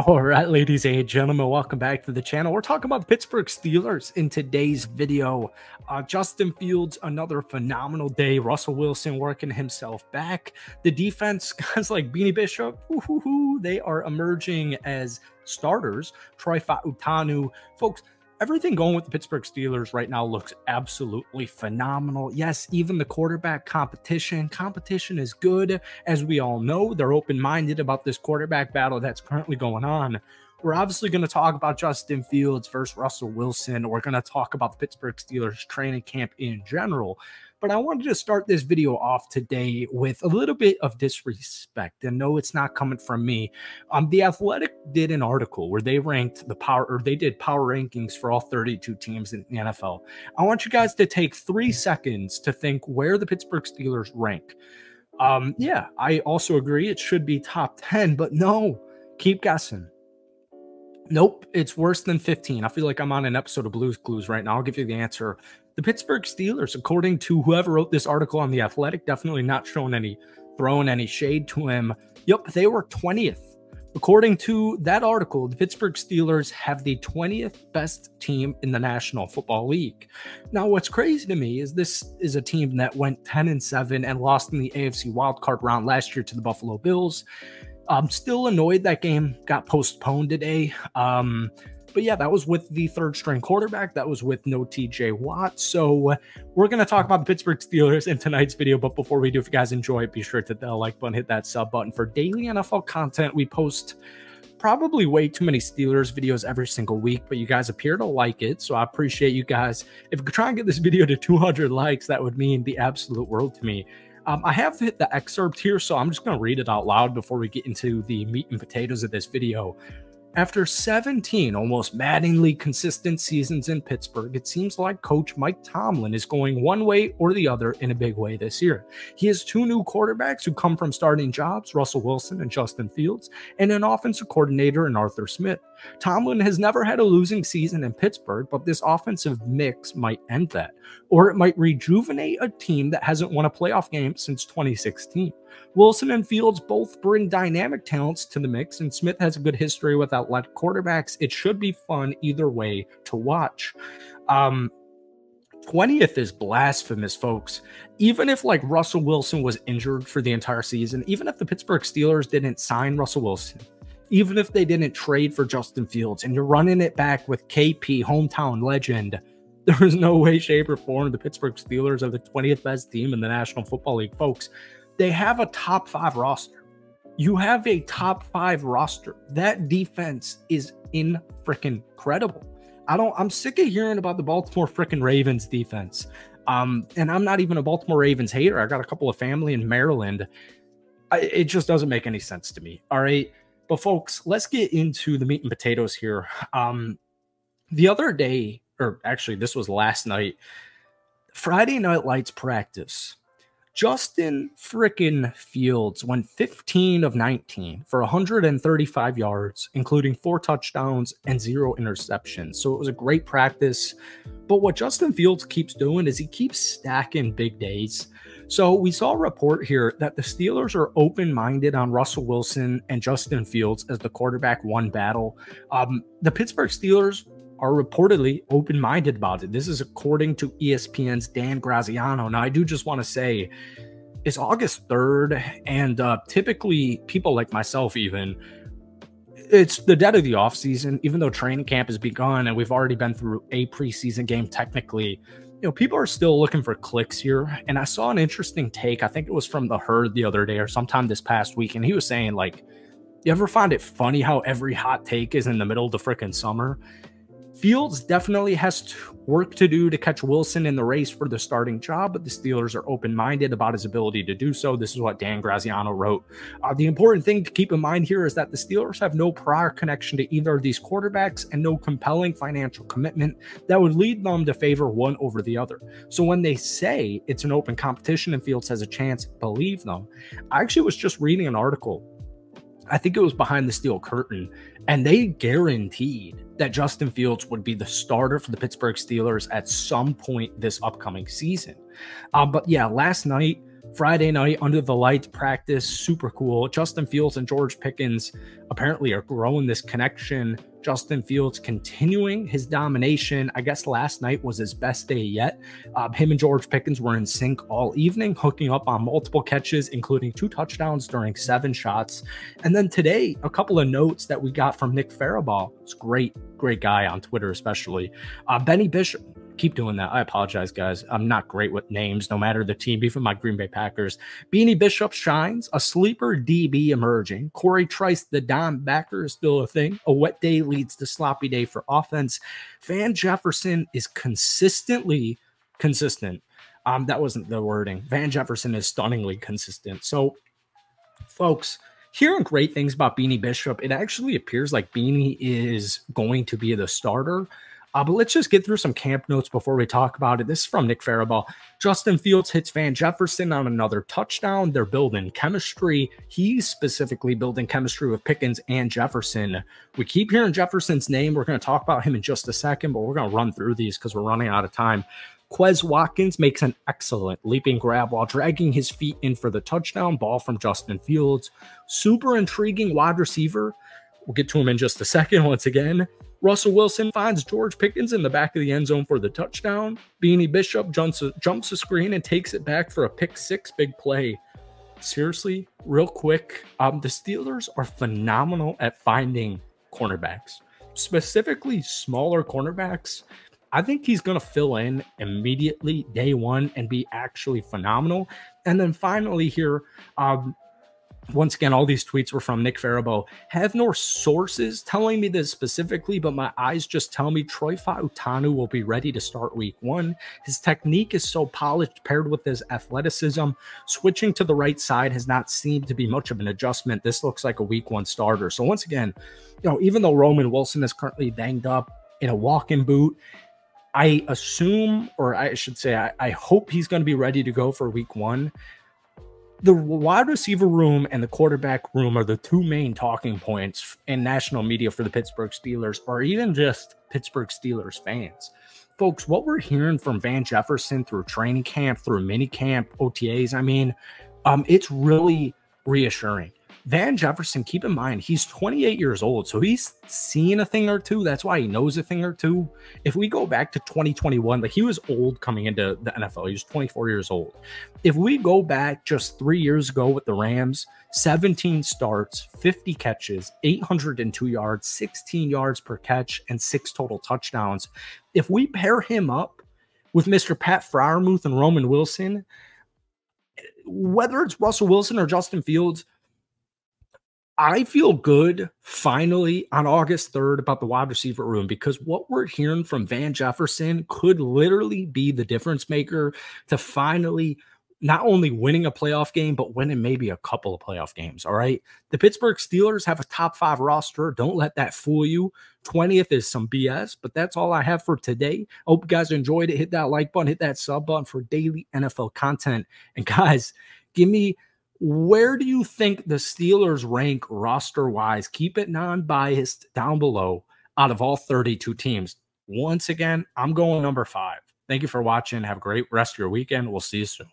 All right, ladies and gentlemen, welcome back to the channel. We're talking about the Pittsburgh Steelers in today's video. Justin Fields, another phenomenal day. Russell Wilson working himself back. The defense, guys like Beanie Bishop, they are emerging as starters. Troy Fautanu, folks. Everything going with the Pittsburgh Steelers right now looks absolutely phenomenal. Yes, even the quarterback competition is good. As we all know, they're open-minded about this quarterback battle that's currently going on. We're obviously going to talk about Justin Fields versus Russell Wilson. We're going to talk about the Pittsburgh Steelers training camp in general. But I wanted to start this video off today with a little bit of disrespect. And no, it's not coming from me. The Athletic did an article where they ranked they did power rankings for all 32 teams in the NFL. I want you guys to take 3 seconds to think where the Pittsburgh Steelers rank. Yeah, I also agree it should be top 10, but no, keep guessing. Nope, it's worse than 15. I feel like I'm on an episode of Blue's Clues right now. I'll give you the answer. The Pittsburgh Steelers, according to whoever wrote this article on The Athletic, definitely not throwing any shade to him. Yep, they were 20th. According to that article, the Pittsburgh Steelers have the 20th best team in the National Football League. Now, what's crazy to me is this is a team that went 10-7 and lost in the AFC wildcard round last year to the Buffalo Bills. I'm still annoyed that game got postponed today. But yeah, that was with the third-string quarterback. That was with no TJ Watt. So we're going to talk about the Pittsburgh Steelers in tonight's video. But before we do, if you guys enjoy it, be sure to hit that like button, hit that sub button. For daily NFL content, we post probably way too many Steelers videos every single week, but you guys appear to like it. So I appreciate you guys. If we could try and get this video to 200 likes, that would mean the absolute world to me. I have hit the excerpt here, so I'm just going to read it out loud before we get into the meat and potatoes of this video. After 17 almost maddeningly consistent seasons in Pittsburgh, it seems like Coach Mike Tomlin is going one way or the other in a big way this year. He has 2 new quarterbacks who come from starting jobs, Russell Wilson and Justin Fields, and an offensive coordinator in Arthur Smith. Tomlin has never had a losing season in Pittsburgh, but this offensive mix might end that, or it might rejuvenate a team that hasn't won a playoff game since 2016. Wilson and Fields both bring dynamic talents to the mix, and Smith has a good history with athletic quarterbacks. It should be fun either way to watch. 20th is blasphemous, folks. Even if like Russell Wilson was injured for the entire season, even if the Pittsburgh Steelers didn't sign Russell Wilson, even if they didn't trade for Justin Fields, and you're running it back with KP, hometown legend, there is no way, shape, or form the Pittsburgh Steelers are the 20th best team in the National Football League, folks. They have a top 5 roster. You have a top 5 roster. That defense is incredible. I'm sick of hearing about the Baltimore freaking Ravens defense. And I'm not even a Baltimore Ravens hater. I got a couple of family in Maryland. It just doesn't make any sense to me. All right. But folks, let's get into the meat and potatoes here. The other day, or actually this was last night, Friday Night Lights practice. Justin frickin' Fields went 15 of 19 for 135 yards, including 4 touchdowns and 0 interceptions. So it was a great practice. But what Justin Fields keeps doing is he keeps stacking big days. So we saw a report here that the Steelers are open-minded on Russell Wilson and Justin Fields as the quarterback 1 battle. The Pittsburgh Steelers are reportedly open-minded about it. This is according to ESPN's Dan Graziano. Now, I do just want to say it's August 3rd, and typically people like myself even, it's the dead of the offseason, even though training camp has begun and we've already been through a preseason game technically. You know, people are still looking for clicks here, and I saw an interesting take. I think it was from The Herd the other day or sometime this past week, and he was saying, like, you ever find it funny how every hot take is in the middle of the freaking summer? Fields definitely has work to do to catch Wilson in the race for the starting job, but the Steelers are open-minded about his ability to do so. This is what Dan Graziano wrote. The important thing to keep in mind here is that the Steelers have no prior connection to either of these quarterbacks and no compelling financial commitment that would lead them to favor one over the other. So when they say it's an open competition and Fields has a chance, believe them. I actually was just reading an article, I think it was Behind the Steel Curtain, and they guaranteed that Justin Fields would be the starter for the Pittsburgh Steelers at some point this upcoming season. But yeah, last night, Friday night under the lights practice, super cool. Justin Fields and George Pickens apparently are growing this connection. Justin Fields continuing his domination. I guess last night was his best day yet. Him and George Pickens were in sync all evening, hooking up on multiple catches, including 2 touchdowns during 7 shots. And then today, a couple of notes that we got from Nick Farabaugh. It's great guy on Twitter, especially. Benny Bishop. Keep doing that. I apologize, guys. I'm not great with names, no matter the team, even my Green Bay Packers. Beanie Bishop shines. A sleeper DB emerging. Corey Trice, the Don backer, is still a thing. A wet day leads to sloppy day for offense. Van Jefferson is consistently consistent. That wasn't the wording. Van Jefferson is stunningly consistent. So, folks, hearing great things about Beanie Bishop, it actually appears like Beanie is going to be the starter. But let's just get through some camp notes before we talk about it. This is from Nick Farabaugh. Justin Fields hits Van Jefferson on another touchdown. They're building chemistry. He's specifically building chemistry with Pickens and Jefferson. We keep hearing Jefferson's name. We're going to talk about him in just a second, but we're going to run through these because we're running out of time. Quez Watkins makes an excellent leaping grab while dragging his feet in for the touchdown ball from Justin Fields. Super intriguing wide receiver. We'll get to him in just a second once again. Russell Wilson finds George Pickens in the back of the end zone for the touchdown. Beanie Bishop jumps a screen and takes it back for a pick 6, big play. Seriously, real quick, the Steelers are phenomenal at finding cornerbacks, specifically smaller cornerbacks. I think he's going to fill in immediately day one and be actually phenomenal. And then finally here, once again, all these tweets were from Nick Farabaugh. Have no sources telling me this specifically, but my eyes just tell me Troy Fautanu will be ready to start week 1. His technique is so polished paired with his athleticism. Switching to the right side has not seemed to be much of an adjustment. This looks like a week 1 starter. So once again, even though Roman Wilson is currently banged up in a walk-in boot, I assume, or I should say, I hope he's going to be ready to go for week 1. The wide receiver room and the quarterback room are the 2 main talking points in national media for the Pittsburgh Steelers, or even just Pittsburgh Steelers fans. Folks, what we're hearing from Van Jefferson through training camp, through mini camp, OTAs, it's really reassuring. Van Jefferson, keep in mind, he's 28 years old, so he's seen a thing or two. That's why he knows a thing or two. If we go back to 2021, he was old coming into the NFL. He was 24 years old. If we go back just 3 years ago with the Rams, 17 starts, 50 catches, 802 yards, 16 yards per catch, and 6 total touchdowns. If we pair him up with Mr. Pat Freiermuth and Roman Wilson, whether it's Russell Wilson or Justin Fields, I feel good finally on August 3rd about the wide receiver room, because what we're hearing from Van Jefferson could literally be the difference maker to finally not only winning a playoff game, but winning maybe a couple of playoff games. All right. The Pittsburgh Steelers have a top 5 roster. Don't let that fool you. 20th is some BS, but that's all I have for today. I hope you guys enjoyed it. Hit that like button, hit that sub button for daily NFL content. And guys, give me, where do you think the Steelers rank roster-wise? Keep it non-biased down below out of all 32 teams. Once again, I'm going number 5. Thank you for watching. Have a great rest of your weekend. We'll see you soon.